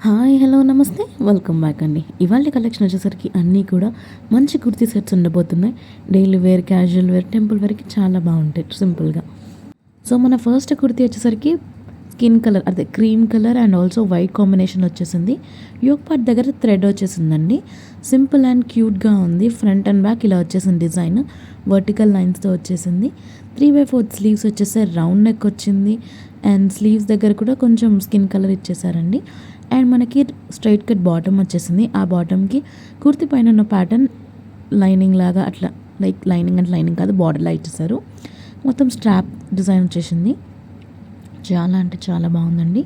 Hi hello నమస్తే welcome back అండి. ఇవాళ కలెక్షన్ వచ్చేసరికి అన్నీ కూడా మంచి కుర్తీ సెట్స్ ఉండబోతున్నాయి. Daily wear, casual wear, temple వేర్కి చాలా బాగుంటాయి సింపుల్గా. సో మన ఫస్ట్ కుర్తీ వచ్చేసరికి స్కిన్ కలర్, అదే cream colour and also white combination వచ్చేసింది. యోక్ పార్ట్ దగ్గర థ్రెడ్ వచ్చేసిందండి. సింపుల్ అండ్ క్యూట్గా ఉంది. ఫ్రంట్ అండ్ బ్యాక్ ఇలా వచ్చేసింది డిజైన్. వర్టికల్ లైన్స్తో వచ్చేసింది. 3/4 స్లీవ్స్ వచ్చేసారి, రౌండ్ నెక్ వచ్చింది అండ్ స్లీవ్స్ దగ్గర కూడా కొంచెం స్కిన్ కలర్ ఇచ్చేసారండి. అండ్ మనకి స్ట్రైట్ కట్ బాటమ్ వచ్చేసింది. ఆ బాటమ్కి కుర్తి పైన ఉన్న ప్యాటర్న్ లైనింగ్ లాగా అట్లా, లైక్ లైనింగ్ అంటే లైనింగ్ కాదు, బార్డర్లా ఇచ్చేసారు. మొత్తం స్ట్రాప్ డిజైన్ వచ్చేసింది. చాలా అంటే చాలా బాగుందండి.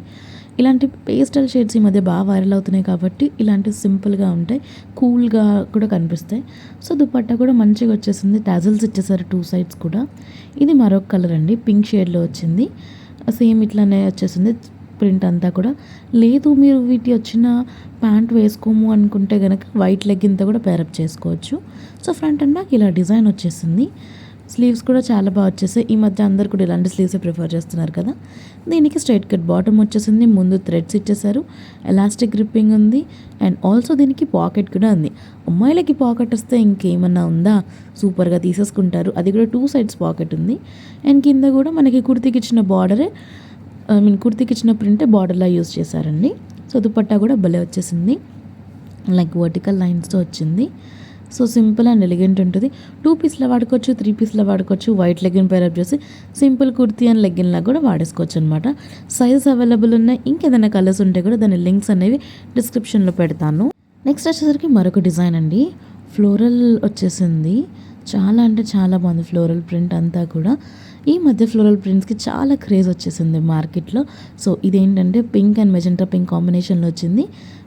ఇలాంటి పేస్టల్ షేడ్స్ ఈ మధ్య బాగా వైరల్ అవుతున్నాయి కాబట్టి ఇలాంటివి సింపుల్గా ఉంటాయి, కూల్గా కూడా కనిపిస్తాయి. సో దుపట్టా కూడా మంచిగా వచ్చేసింది. టాజల్స్ ఇచ్చేసారు 2 సైడ్స్ కూడా. ఇది మరొక కలర్ అండి, పింక్ షేడ్లో వచ్చింది. సేమ్ ఇట్లానే వచ్చేసింది ప్రింట్ అంతా కూడా. లేదు మీరు వీటి వచ్చిన ప్యాంట్ వేసుకోము అనుకుంటే కనుక వైట్ లెగ్గిన్తో కూడా పేరప్ చేసుకోవచ్చు. సో ఫ్రంట్ అండ్ బ్యాక్ ఇలా డిజైన్ వచ్చేసింది. స్లీవ్స్ కూడా చాలా బాగా వచ్చేసాయి. ఈ మధ్య అందరు కూడా ఇలాంటి స్లీవ్సే ప్రిఫర్ చేస్తున్నారు కదా. దీనికి స్ట్రైట్ కట్ బాటమ్ వచ్చేసింది. ముందు థ్రెడ్స్ ఇచ్చేసారు. ఎలాస్టిక్ గ్రిప్పింగ్ ఉంది అండ్ ఆల్సో దీనికి పాకెట్ కూడా ఉంది. అమ్మాయిలకి పాకెట్ వస్తే ఇంకేమన్నా ఉందా, సూపర్గా తీసేసుకుంటారు. అది కూడా 2 సైడ్స్ పాకెట్ ఉంది. అండ్ కింద కూడా మనకి కుర్తీకి ఇచ్చిన బార్డరే, కుర్తీకి ఇచ్చిన ప్రింటే బార్డర్లా యూజ్ చేశారండి. సో దుపట్టా కూడా భలే వచ్చేసింది, లైక్ వర్టికల్ లైన్స్తో వచ్చింది. సో సింపుల్ అండ్ ఎలిగెంట్ ఉంటుంది. 2 పీస్లో వాడుకోవచ్చు, 3 పీస్లో వాడుకోవచ్చు. వైట్ లెగ్గిన్ పేరప్ చేసి సింపుల్ కుర్తీ అండ్ లెగ్గిన్లా కూడా వాడేసుకోవచ్చు అనమాట. సైజెస్ అవైలబుల్ ఉన్నాయి. ఇంకేదైనా కలర్స్ ఉంటే కూడా దాని లింక్స్ అనేవి డిస్క్రిప్షన్లో పెడతాను. నెక్స్ట్ వచ్చేసరికి మరొక డిజైన్ అండి. ఫ్లోరల్ వచ్చేసింది. చాలా అంటే చాలా బాగుంది ఫ్లోరల్ ప్రింట్ అంతా కూడా. ఈ మధ్య ఫ్లోరల్ ప్రింట్స్కి చాలా క్రేజ్ వచ్చేసింది మార్కెట్లో. సో ఇదేంటంటే పింక్ అండ్ మెజెంటా పింక్ కాంబినేషన్లో వచ్చింది.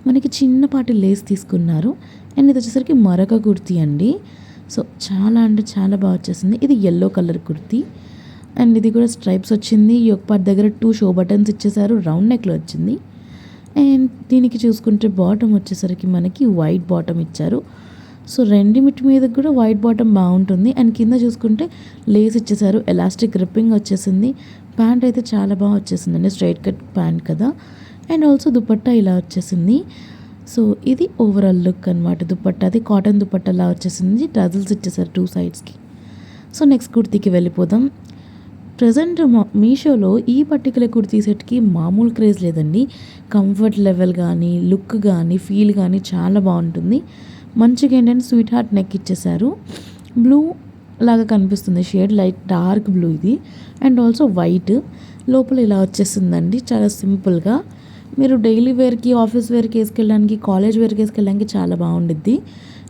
మనకి చిన్నపాటి లేస్ తీసుకున్నారు. అండ్ ఇది వచ్చేసరికి మరొక కుర్తీ అండి. సో చాలా అంటే చాలా బాగా వచ్చేసింది. ఇది ఎల్లో కలర్ కుర్తీ అండ్ ఇది కూడా స్ట్రైప్స్ వచ్చింది. యోక్ పార్ట్ దగ్గర 2 షో బటన్స్ ఇచ్చేసారు. రౌండ్ నెక్లో వచ్చింది. అండ్ దీనికి చూసుకుంటే బాటమ్ వచ్చేసరికి మనకి వైట్ బాటమ్ ఇచ్చారు. సో రెండిమిటి మీద కూడా వైట్ బాటమ్ బాగుంటుంది. అండ్ కింద చూసుకుంటే లేస్ ఇచ్చేసారు. ఎలాస్టిక్ గ్రిప్పింగ్ వచ్చేసింది. ప్యాంట్ అయితే చాలా బాగా వచ్చేసిందండి, స్ట్రైట్ కట్ ప్యాంట్ కదా. అండ్ ఆల్సో దుపట్టా ఇలా వచ్చేసింది. సో ఇది ఓవరాల్ లుక్ అనమాట. దుపట్టా అది కాటన్ దుపట్టాలా వచ్చేసింది. టజల్స్ ఇచ్చేసారు 2 సైడ్స్కి. సో నెక్స్ట్ కుర్తీకి వెళ్ళిపోదాం. ప్రజెంట్ మీషోలో ఈ పర్టికులర్ కుర్తీ సెట్కి మామూలు క్రేజ్ లేదండి. కంఫర్ట్ లెవెల్ కానీ, లుక్ కానీ, ఫీల్ కానీ చాలా బాగుంటుంది. మంచిగా ఏంటంటే స్వీట్ హార్ట్ నెక్ ఇచ్చేసారు. బ్లూ లాగా కనిపిస్తుంది షేడ్, లైట్ డార్క్ బ్లూ ఇది. అండ్ ఆల్సో వైట్ లోపల ఇలా వచ్చేసిందండి. చాలా సింపుల్గా మీరు డైలీ వేర్కి, ఆఫీస్ వేర్కి వేసుకెళ్ళడానికి, కాలేజ్ వేర్కి వేసుకెళ్ళడానికి చాలా బాగుండిద్ది.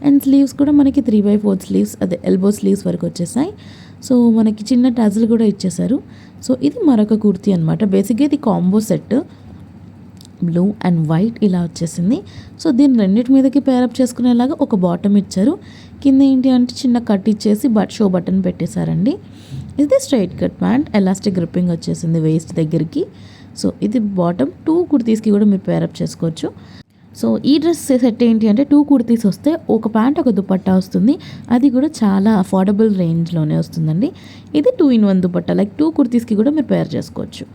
అండ్ స్లీవ్స్ కూడా మనకి 3/4 స్లీవ్స్, అదే ఎల్బో స్లీవ్స్ వరకు వచ్చేసాయి. సో మనకి చిన్న టజల్ కూడా ఇచ్చేసారు. సో ఇది మరొక కుర్తీ అనమాట. బేసిక్గా ఇది combo set, blue and white ఇలా వచ్చేసింది. సో దీన్ని రెండింటి మీదకి పేరప్ చేసుకునేలాగా ఒక బాటమ్ ఇచ్చారు. కింద ఏంటి అంటే చిన్న కట్ ఇచ్చేసి షో బటన్ పెట్టేశారండి. ఇది straight cut pant, elastic gripping వచ్చేసింది వేస్ట్ దగ్గరికి. సో ఇది బాటమ్. 2 కుర్తీస్కి కూడా మీరు పేరప్ చేసుకోవచ్చు. సో ఈ డ్రెస్ సెట్ ఏంటి అంటే 2 కుర్తీస్ వస్తే ఒక ప్యాంట్ ఒక దుపట్టా వస్తుంది. అది కూడా చాలా అఫోర్డబుల్ రేంజ్లోనే వస్తుందండి. ఇది 2 in 1 దుపట్టా, లైక్ 2 కుర్తీస్కి కూడా మీరు పేర్ చేసుకోవచ్చు.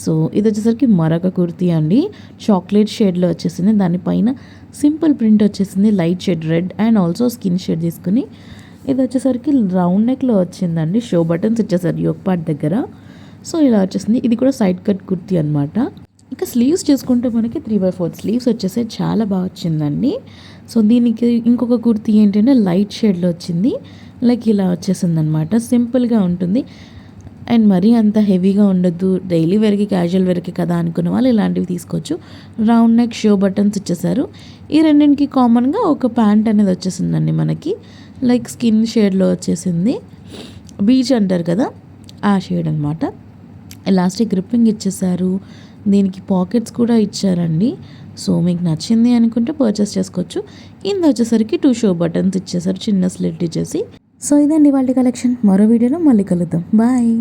సో ఇది వచ్చేసరికి మరొక కుర్తీ అండి. చాక్లెట్ షేడ్లో వచ్చేసింది. దానిపైన సింపుల్ ప్రింట్ వచ్చేసింది, light shade red and also skin shade తీసుకుని. ఇది వచ్చేసరికి రౌండ్ నెక్లో వచ్చిందండి. షో బటన్స్ ఇచ్చేసారు యోక్ పార్ట్ దగ్గర. సో ఇలా వచ్చేసింది. ఇది కూడా సైడ్ కట్ కుర్తీ అనమాట. ఇంకా స్లీవ్స్ చూసుకుంటే మనకి 3/4 స్లీవ్స్ వచ్చేసి చాలా బాగా వచ్చిందండి. సో దీనికి ఇంకొక కుర్తీ ఏంటంటే లైట్ షేడ్లో వచ్చింది, లైక్ ఇలా వచ్చేసింది అనమాట. సింపుల్గా ఉంటుంది అండ్ మరీ అంత హెవీగా ఉండొద్దు, డైలీ వేర్కి, క్యాజువల్ వేర్కి కదా అనుకున్న వాళ్ళు ఇలాంటివి తీసుకోవచ్చు. రౌండ్ నెక్, షో బటన్స్ ఇచ్చేసారు. ఈ రెండింటికి కామన్గా ఒక ప్యాంట్ అనేది వచ్చేసిందండి మనకి, లైక్ స్కిన్ షేడ్లో వచ్చేసింది. బీచ్ అంటారు కదా ఆ షేడ్ అనమాట. ఎలాస్టిక్ గ్రిప్పింగ్ ఇచ్చేసారు. దీనికి పాకెట్స్ కూడా ఇచ్చారండి. సో మీకు నచ్చింది అనుకుంటే పర్చేస్ చేసుకోవచ్చు. కింద వచ్చేసరికి 2 షో బటన్స్ ఇచ్చేసారు, చిన్న స్లిట్ ఇచ్చేసి. సో ఇదండి వాళ్ళ కలెక్షన్. మరో వీడియోలో మళ్ళీ కలుద్దాం. బాయ్.